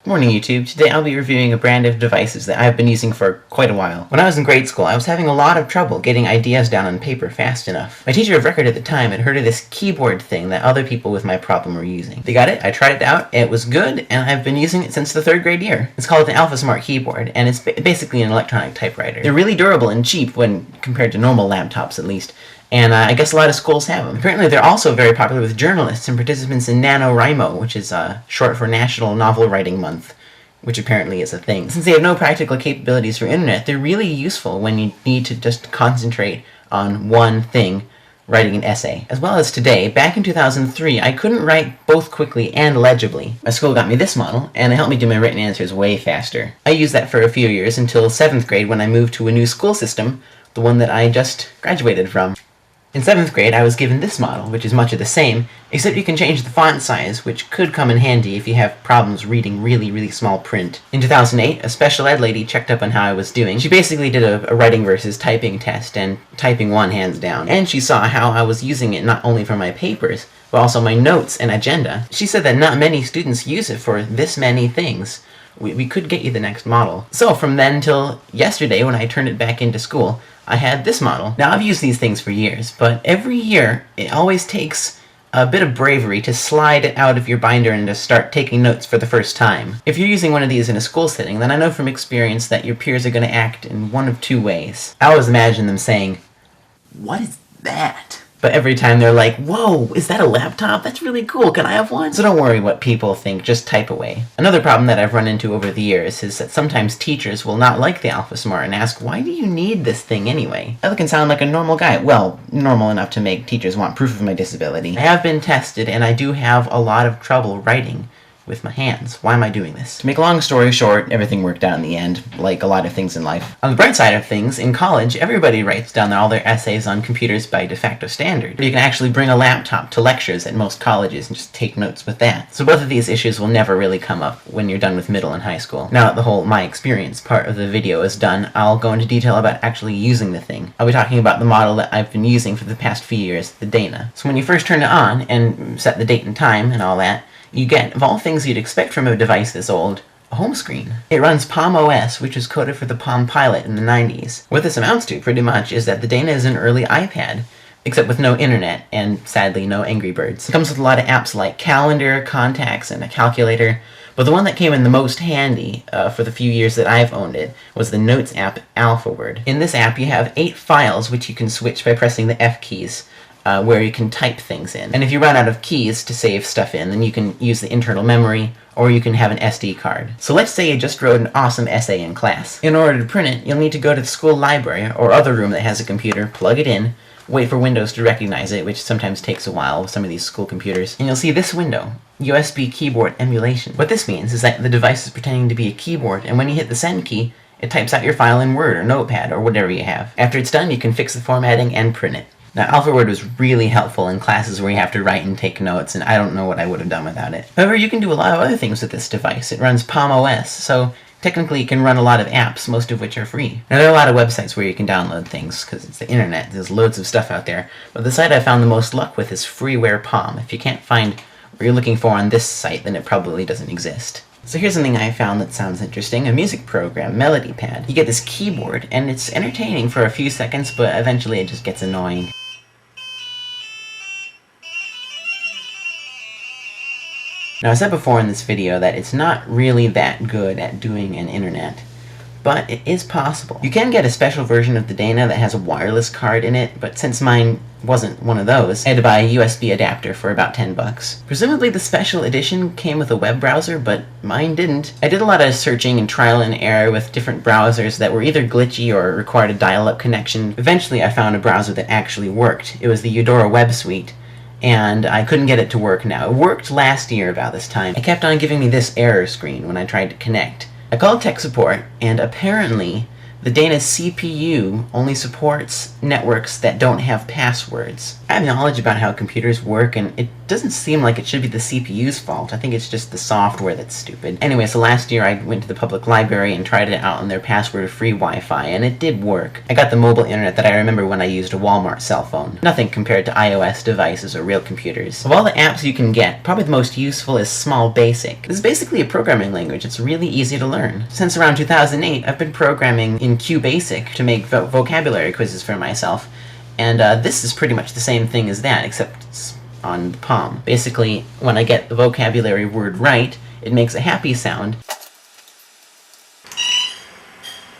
Morning YouTube. Today I'll be reviewing a brand of devices that I've been using for quite a while. When I was in grade school, I was having a lot of trouble getting ideas down on paper fast enough. My teacher of record at the time had heard of this keyboard thing that other people with my problem were using. They got it, I tried it out, it was good, and I've been using it since the 3rd grade year. It's called an Alphasmart keyboard, and it's basically an electronic typewriter. They're really durable and cheap when compared to normal laptops at least. And I guess a lot of schools have them. Apparently they're also very popular with journalists and participants in NaNoWriMo, which is short for National Novel Writing Month, which apparently is a thing. Since they have no practical capabilities for internet, they're really useful when you need to just concentrate on one thing, writing an essay. As well as today, back in 2003, I couldn't write both quickly and legibly. My school got me this model, and it helped me do my written answers way faster. I used that for a few years until 7th grade when I moved to a new school system, the one that I just graduated from. In 7th grade, I was given this model, which is much of the same, except you can change the font size, which could come in handy if you have problems reading really small print. In 2008, a special ed lady checked up on how I was doing. She basically did a writing versus typing test, and typing won hands down. And she saw how I was using it not only for my papers, but also my notes and agenda. She said that not many students use it for this many things. We could get you the next model. So from then till yesterday, when I turned it back into school, I had this model. Now, I've used these things for years, but every year, it always takes a bit of bravery to slide it out of your binder and to start taking notes for the first time. If you're using one of these in a school setting, then I know from experience that your peers are going to act in one of two ways. I always imagine them saying, "What is that?" But every time they're like, "Whoa, is that a laptop? That's really cool, can I have one?" So don't worry what people think, just type away. Another problem that I've run into over the years is that sometimes teachers will not like the Alphasmart and ask, "Why do you need this thing anyway?" I look and sound like a normal guy. Well, normal enough to make teachers want proof of my disability. I have been tested, and I do have a lot of trouble writing with my hands. Why am I doing this? To make a long story short, everything worked out in the end, like a lot of things in life. On the bright side of things, in college, everybody writes down all their essays on computers by de facto standard. You can actually bring a laptop to lectures at most colleges and just take notes with that. So both of these issues will never really come up when you're done with middle and high school. Now that the whole my experience part of the video is done, I'll go into detail about actually using the thing. I'll be talking about the model that I've been using for the past few years, the Dana. So when you first turn it on and set the date and time and all that, you get, of all things you'd expect from a device this old, a home screen. It runs Palm OS, which was coded for the Palm Pilot in the 90s. What this amounts to, pretty much, is that the Dana is an early iPad, except with no internet, and sadly no Angry Birds. It comes with a lot of apps like Calendar, Contacts, and a calculator, but the one that came in the most handy for the few years that I've owned it was the Notes app, Alphaword. In this app you have 8 files which you can switch by pressing the F keys. Where you can type things in. And if you run out of keys to save stuff in, then you can use the internal memory, or you can have an SD card. So let's say you just wrote an awesome essay in class. In order to print it, you'll need to go to the school library or other room that has a computer, plug it in, wait for Windows to recognize it, which sometimes takes a while with some of these school computers, and you'll see this window, USB keyboard emulation. What this means is that the device is pretending to be a keyboard, and when you hit the send key, it types out your file in Word or Notepad or whatever you have. After it's done, you can fix the formatting and print it. Now, Alphaword was really helpful in classes where you have to write and take notes, and I don't know what I would have done without it. However, you can do a lot of other things with this device. It runs Palm OS, so technically it can run a lot of apps, most of which are free. Now, there are a lot of websites where you can download things, because it's the internet, there's loads of stuff out there, but the site I found the most luck with is Freeware Palm. If you can't find what you're looking for on this site, then it probably doesn't exist. So here's something I found that sounds interesting, a music program, Melody Pad. You get this keyboard, and it's entertaining for a few seconds, but eventually it just gets annoying. Now, I said before in this video that it's not really that good at doing an internet, but it is possible. You can get a special version of the Dana that has a wireless card in it, but since mine wasn't one of those, I had to buy a USB adapter for about 10 bucks. Presumably the special edition came with a web browser, but mine didn't. I did a lot of searching and trial and error with different browsers that were either glitchy or required a dial-up connection. Eventually I found a browser that actually worked. It was the Eudora Web Suite, and I couldn't get it to work now. It worked last year about this time. It kept on giving me this error screen when I tried to connect. I called tech support, and apparently The Dana CPU only supports networks that don't have passwords. I have knowledge about how computers work, and it doesn't seem like it should be the CPU's fault. I think it's just the software that's stupid. Anyway, so last year I went to the public library and tried it out on their password-free Wi-Fi, and it did work. I got the mobile internet that I remember when I used a Walmart cell phone. Nothing compared to iOS devices or real computers. Of all the apps you can get, probably the most useful is Small Basic. This is basically a programming language. It's really easy to learn. Since around 2008, I've been programming in QBasic to make vocabulary quizzes for myself, and this is pretty much the same thing as that, except it's on the Palm. Basically, when I get the vocabulary word right, it makes a happy sound,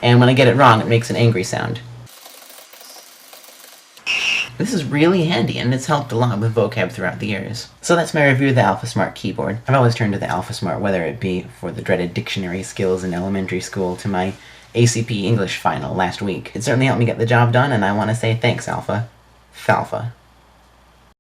and when I get it wrong, it makes an angry sound. This is really handy, and it's helped a lot with vocab throughout the years. So that's my review of the Alphasmart keyboard. I've always turned to the Alphasmart, whether it be for the dreaded dictionary skills in elementary school to my ACP English final last week. It certainly helped me get the job done, and I want to say thanks, Alpha. Falfa.